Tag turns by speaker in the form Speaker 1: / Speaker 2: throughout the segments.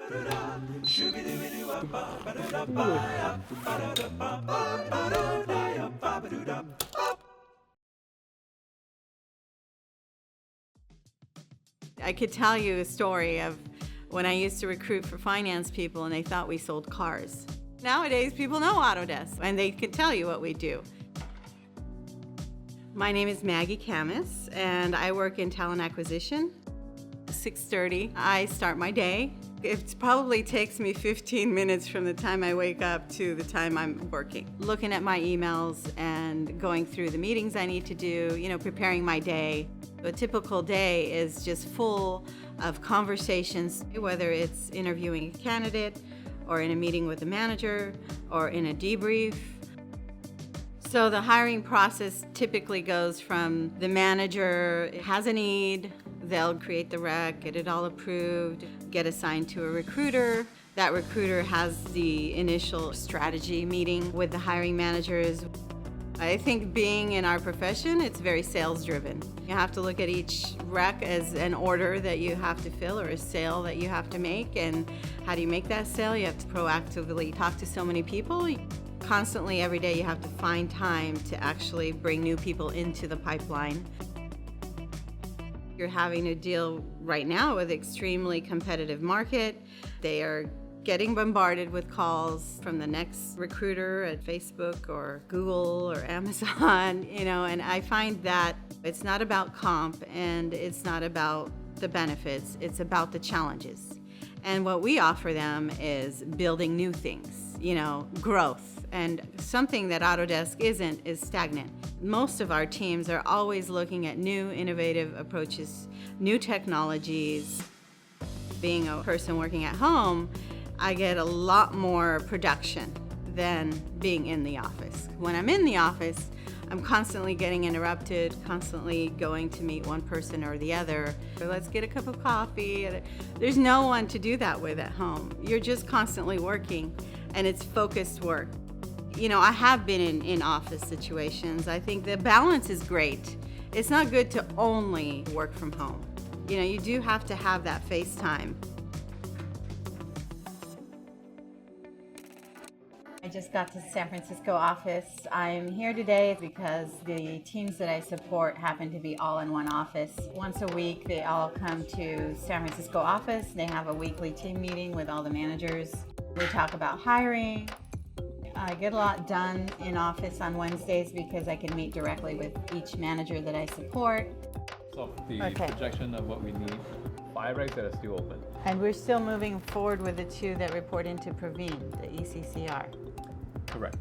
Speaker 1: I could tell you a story of when I used to recruit for finance people and they thought we sold cars. Nowadays, people know Autodesk and they can tell you what we do. My name is Maggie Camus and I work in talent acquisition. 6:30, I start my day. It probably takes me 15 minutes from the time I wake up to the time I'm working. Looking at my emails and going through the meetings I need to do, preparing my day. A typical day is just full of conversations, whether it's interviewing a candidate or in a meeting with the manager or in a debrief. So the hiring process typically goes from the manager has a need, they'll create the rec, get it all approved, get assigned to a recruiter. That recruiter has the initial strategy meeting with the hiring managers. I think being in our profession, it's very sales driven. You have to look at each rec as an order that you have to fill or a sale that you have to make. And how do you make that sale? You have to proactively talk to so many people. Constantly, every day, you have to find time to actually bring new people into the pipeline. You're having to deal right now with extremely competitive market. They are getting bombarded with calls from the next recruiter at Facebook or Google or Amazon, and I find that it's not about comp and it's not about the benefits, it's about the challenges. And what we offer them is building new things, growth. And something that Autodesk isn't is stagnant. Most of our teams are always looking at new, innovative approaches, new technologies. Being a person working at home, I get a lot more production than being in the office. When I'm in the office, I'm constantly getting interrupted, constantly going to meet one person or the other. Let's get a cup of coffee. There's no one to do that with at home. You're just constantly working, and it's focused work. I have been in office situations. I think the balance is great. It's not good to only work from home. You do have to have that face time. I just got to the San Francisco office. I'm here today because the teams that I support happen to be all in one office. Once a week, they all come to San Francisco office. They have a weekly team meeting with all the managers. We talk about hiring. I get a lot done in office on Wednesdays because I can meet directly with each manager that I support.
Speaker 2: So the projection of what we need, 5 recs that are still open.
Speaker 1: And we're still moving forward with the 2 that report into Praveen, the ECCR.
Speaker 2: Correct.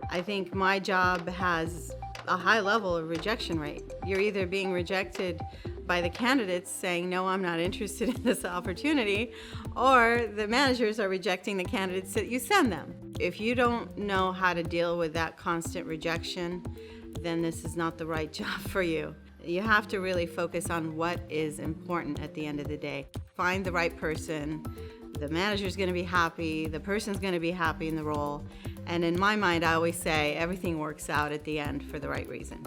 Speaker 1: I think my job has a high level of rejection rate. You're either being rejected by the candidates saying, no, I'm not interested in this opportunity, or the managers are rejecting the candidates that you send them. If you don't know how to deal with that constant rejection, then this is not the right job for you. You have to really focus on what is important at the end of the day. Find the right person. The manager's going to be happy. The person's going to be happy in the role. And in my mind, I always say everything works out at the end for the right reason.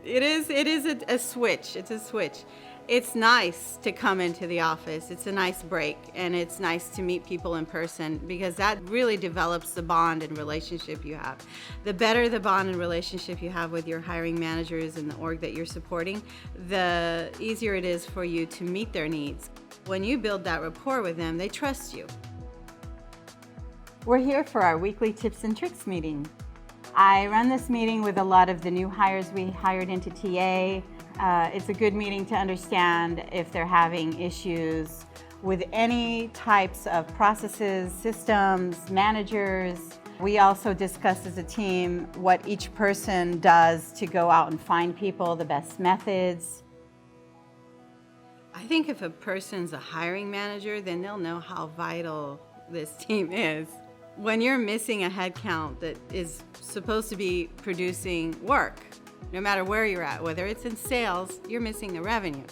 Speaker 1: It is a switch. It's a switch. It's nice to come into the office. It's a nice break, and it's nice to meet people in person because that really develops the bond and relationship you have. The better the bond and relationship you have with your hiring managers and the org that you're supporting, the easier it is for you to meet their needs. When you build that rapport with them, they trust you. We're here for our weekly tips and tricks meeting. I run this meeting with a lot of the new hires we hired into TA. It's a good meeting to understand if they're having issues with any types of processes, systems, managers. We also discuss as a team what each person does to go out and find people, the best methods. I think if a person's a hiring manager, then they'll know how vital this team is. When you're missing a headcount that is supposed to be producing work, no matter where you're at, whether it's in sales, you're missing the revenue.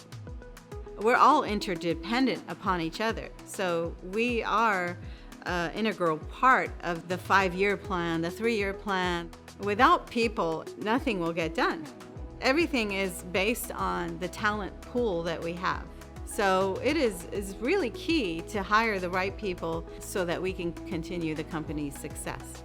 Speaker 1: We're all interdependent upon each other. So we are an integral part of the 5-year plan, the 3-year plan. Without people, nothing will get done. Everything is based on the talent pool that we have. So it is really key to hire the right people so that we can continue the company's success.